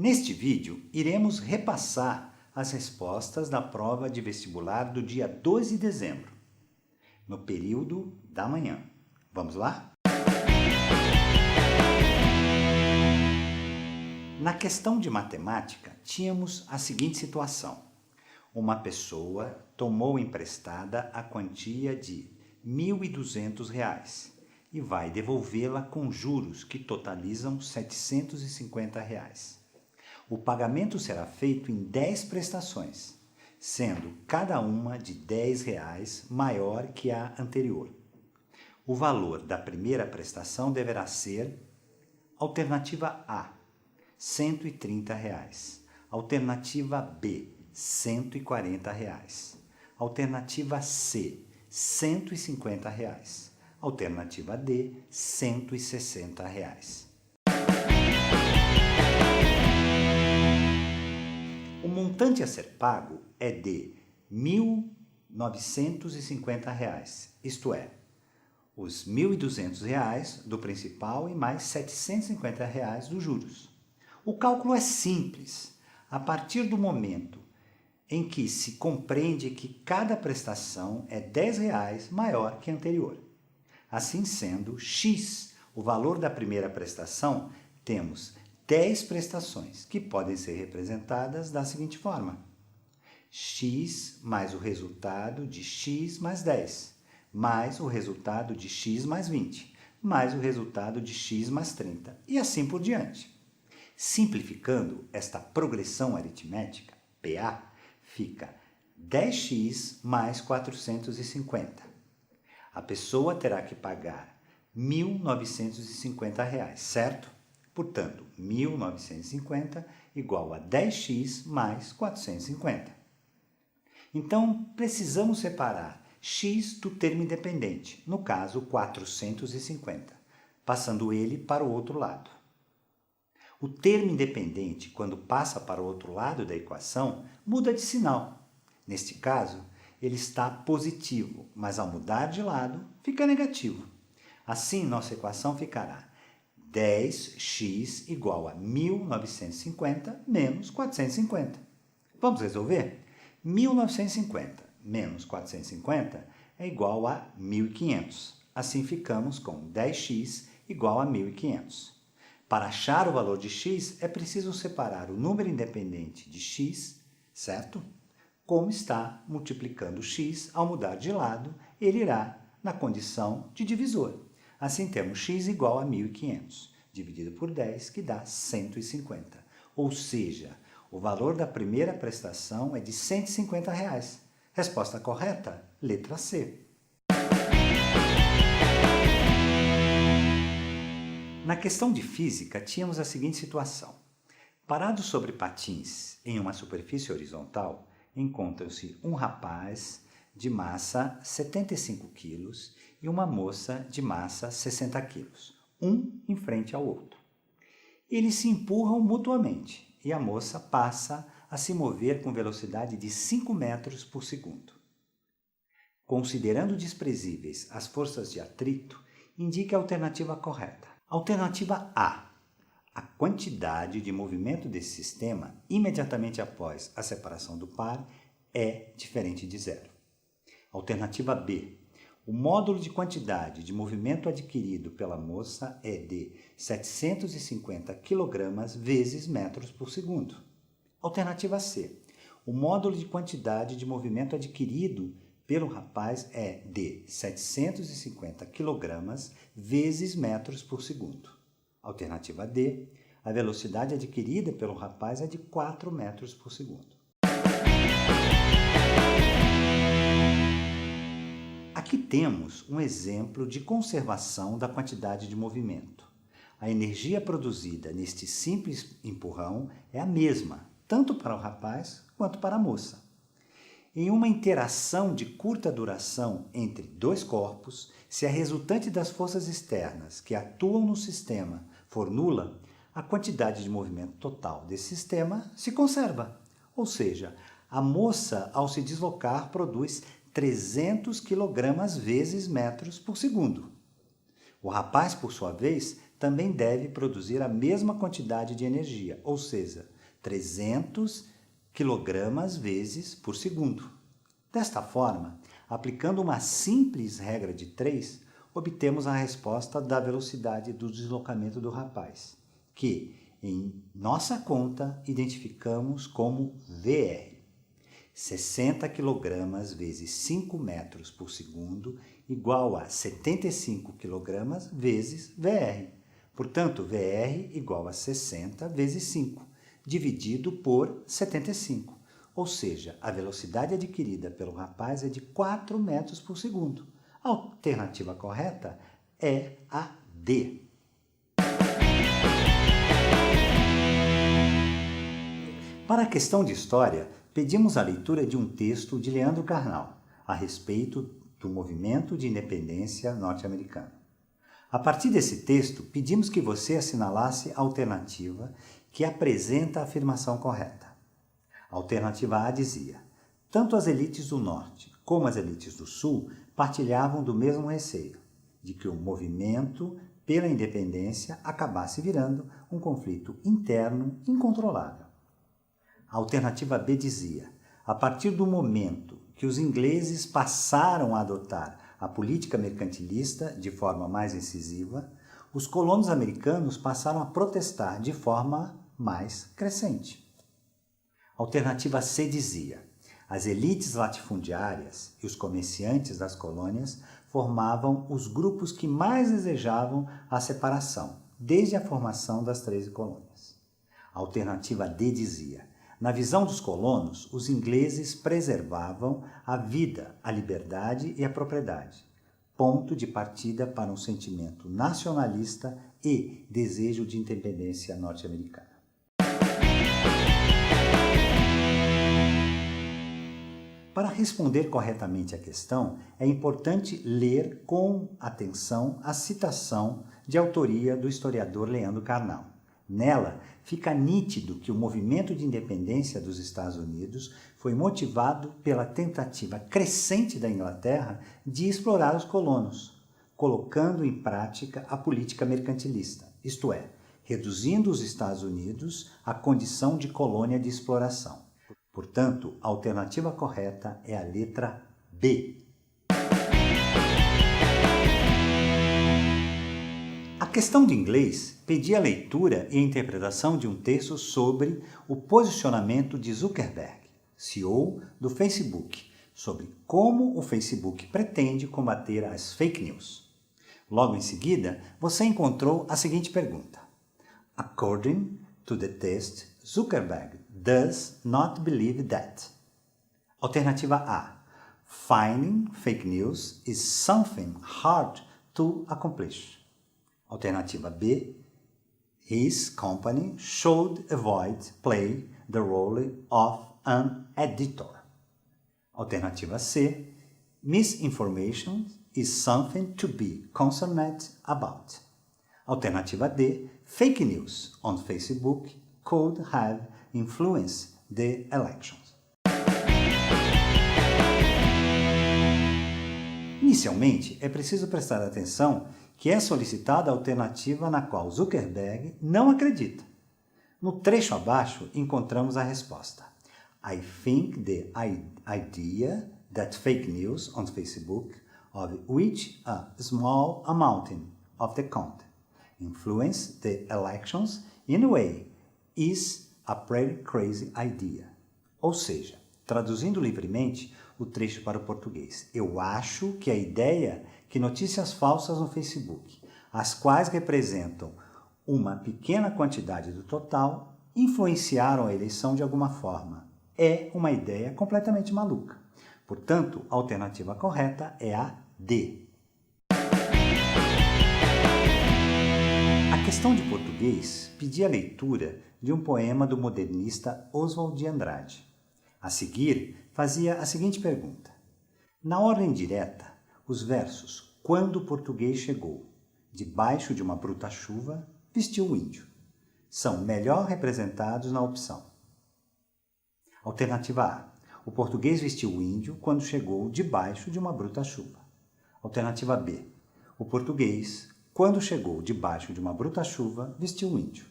Neste vídeo, iremos repassar as respostas da prova de vestibular do dia 12 de dezembro, no período da manhã. Vamos lá? Na questão de matemática, tínhamos a seguinte situação. Uma pessoa tomou emprestada a quantia de R$ 1.200 e vai devolvê-la com juros que totalizam R$ 750. O pagamento será feito em 10 prestações, sendo cada uma de R$ 10 maior que a anterior. O valor da primeira prestação deverá ser: alternativa A, R$ 130, alternativa B, R$ 140, alternativa C, R$ 150, alternativa D, R$ 160. O montante a ser pago é de R$ 1.950, isto é, os R$ 1.200 do principal e mais R$ 750 dos juros. O cálculo é simples, a partir do momento em que se compreende que cada prestação é R$ 10 maior que a anterior. Assim sendo, X, o valor da primeira prestação, temos 10 prestações, que podem ser representadas da seguinte forma: X mais o resultado de X mais 10, mais o resultado de X mais 20, mais o resultado de X mais 30, e assim por diante. Simplificando esta progressão aritmética, PA, fica 10x mais 450. A pessoa terá que pagar R$ 1.950, certo? Portanto, 1.950 igual a 10x mais 450. Então, precisamos separar x do termo independente, no caso 450, passando ele para o outro lado. O termo independente, quando passa para o outro lado da equação, muda de sinal. Neste caso, ele está positivo, mas ao mudar de lado, fica negativo. Assim, nossa equação ficará 10x igual a 1.950 menos 450. Vamos resolver? 1.950 menos 450 é igual a 1.500. Assim, ficamos com 10x igual a 1.500. Para achar o valor de x, é preciso separar o número independente de x, certo? Como está multiplicando x, ao mudar de lado, ele irá na condição de divisor. Assim, temos x igual a 1.500, dividido por 10, que dá 150. Ou seja, o valor da primeira prestação é de R$ 150. Resposta correta? Letra C. Na questão de física, tínhamos a seguinte situação. Parado sobre patins em uma superfície horizontal, encontram-se um rapaz de massa 75 kg e uma moça de massa 60 kg, um em frente ao outro. Eles se empurram mutuamente e a moça passa a se mover com velocidade de 5 metros por segundo. Considerando desprezíveis as forças de atrito, indique a alternativa correta. Alternativa A. A quantidade de movimento desse sistema imediatamente após a separação do par é diferente de zero. Alternativa B. O módulo de quantidade de movimento adquirido pela moça é de 750 kg vezes metros por segundo. Alternativa C. O módulo de quantidade de movimento adquirido pelo rapaz é de 750 kg vezes metros por segundo. Alternativa D. A velocidade adquirida pelo rapaz é de 4 metros por segundo. Aqui temos um exemplo de conservação da quantidade de movimento. A energia produzida neste simples empurrão é a mesma, tanto para o rapaz quanto para a moça. Em uma interação de curta duração entre dois corpos, se a resultante das forças externas que atuam no sistema for nula, a quantidade de movimento total desse sistema se conserva. Ou seja, a moça, ao se deslocar, produz 300 kg vezes metros por segundo. O rapaz, por sua vez, também deve produzir a mesma quantidade de energia, ou seja, 300 kg vezes por segundo. Desta forma, aplicando uma simples regra de 3, obtemos a resposta da velocidade do deslocamento do rapaz, que, em nossa conta, identificamos como VR. 60 kg vezes 5 metros por segundo igual a 75 kg vezes VR. Portanto, VR igual a 60 vezes 5, dividido por 75. Ou seja, a velocidade adquirida pelo rapaz é de 4 metros por segundo. A alternativa correta é a D. Para a questão de história, pedimos a leitura de um texto de Leandro Carnal a respeito do movimento de independência norte-americano. A partir desse texto, pedimos que você assinalasse a alternativa que apresenta a afirmação correta. A alternativa A dizia: tanto as elites do Norte como as elites do Sul partilhavam do mesmo receio, de que o movimento pela independência acabasse virando um conflito interno incontrolável. A alternativa B dizia: a partir do momento que os ingleses passaram a adotar a política mercantilista de forma mais incisiva, os colonos americanos passaram a protestar de forma mais crescente. A alternativa C dizia: as elites latifundiárias e os comerciantes das colônias formavam os grupos que mais desejavam a separação, desde a formação das 13 colônias. A alternativa D dizia: na visão dos colonos, os ingleses preservavam a vida, a liberdade e a propriedade, ponto de partida para um sentimento nacionalista e desejo de independência norte-americana. Para responder corretamente à questão, é importante ler com atenção a citação de autoria do historiador Leandro Carnal. Nela, fica nítido que o movimento de independência dos Estados Unidos foi motivado pela tentativa crescente da Inglaterra de explorar os colonos, colocando em prática a política mercantilista, isto é, reduzindo os Estados Unidos à condição de colônia de exploração. Portanto, a alternativa correta é a letra B. A questão de inglês pedia a leitura e a interpretação de um texto sobre o posicionamento de Zuckerberg, CEO do Facebook, sobre como o Facebook pretende combater as fake news. Logo em seguida, você encontrou a seguinte pergunta: according to the test, Zuckerberg does not believe that. Alternativa A: finding fake news is something hard to accomplish. Alternativa B: his company should avoid play the role of an editor. Alternativa C: misinformation is something to be concerned about. Alternativa D: fake news on Facebook could have influenced the elections. Inicialmente, é preciso prestar atenção que é solicitada a alternativa na qual Zuckerberg não acredita. No trecho abaixo, encontramos a resposta: I think the idea that fake news on Facebook, of which a small amount of the content influence the elections in a way, is a pretty crazy idea. Ou seja, traduzindo livremente o trecho para o português, eu acho que a ideia que notícias falsas no Facebook, as quais representam uma pequena quantidade do total, influenciaram a eleição de alguma forma. É uma ideia completamente maluca. Portanto, a alternativa correta é a D. A questão de português pedia a leitura de um poema do modernista Oswald de Andrade. A seguir, fazia a seguinte pergunta: na ordem direta, os versos "Quando o português chegou, debaixo de uma bruta chuva, vestiu o índio" são melhor representados na opção. Alternativa A: o português vestiu o índio quando chegou debaixo de uma bruta chuva. Alternativa B: o português, quando chegou debaixo de uma bruta chuva, vestiu o índio.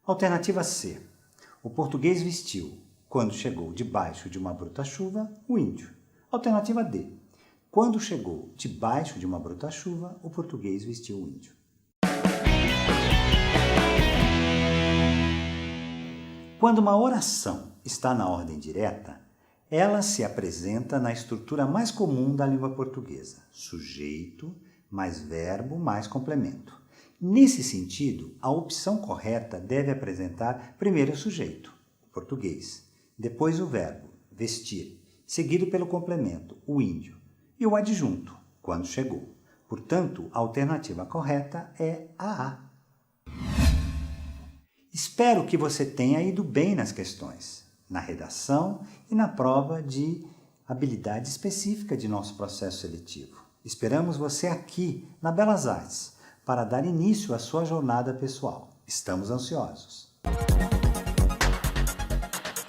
Alternativa C: O português vestiu, quando chegou debaixo de uma bruta chuva, o índio. Alternativa D. Quando chegou debaixo de uma bruta chuva, o português vestiu o índio. Quando uma oração está na ordem direta, ela se apresenta na estrutura mais comum da língua portuguesa: sujeito, mais verbo, mais complemento. Nesse sentido, a opção correta deve apresentar primeiro o sujeito, português, depois o verbo, vestir, seguido pelo complemento, o índio, e o adjunto, quando chegou. Portanto, a alternativa correta é a A. Espero que você tenha ido bem nas questões, na redação e na prova de habilidade específica de nosso processo seletivo. Esperamos você aqui na Belas Artes para dar início à sua jornada pessoal. Estamos ansiosos.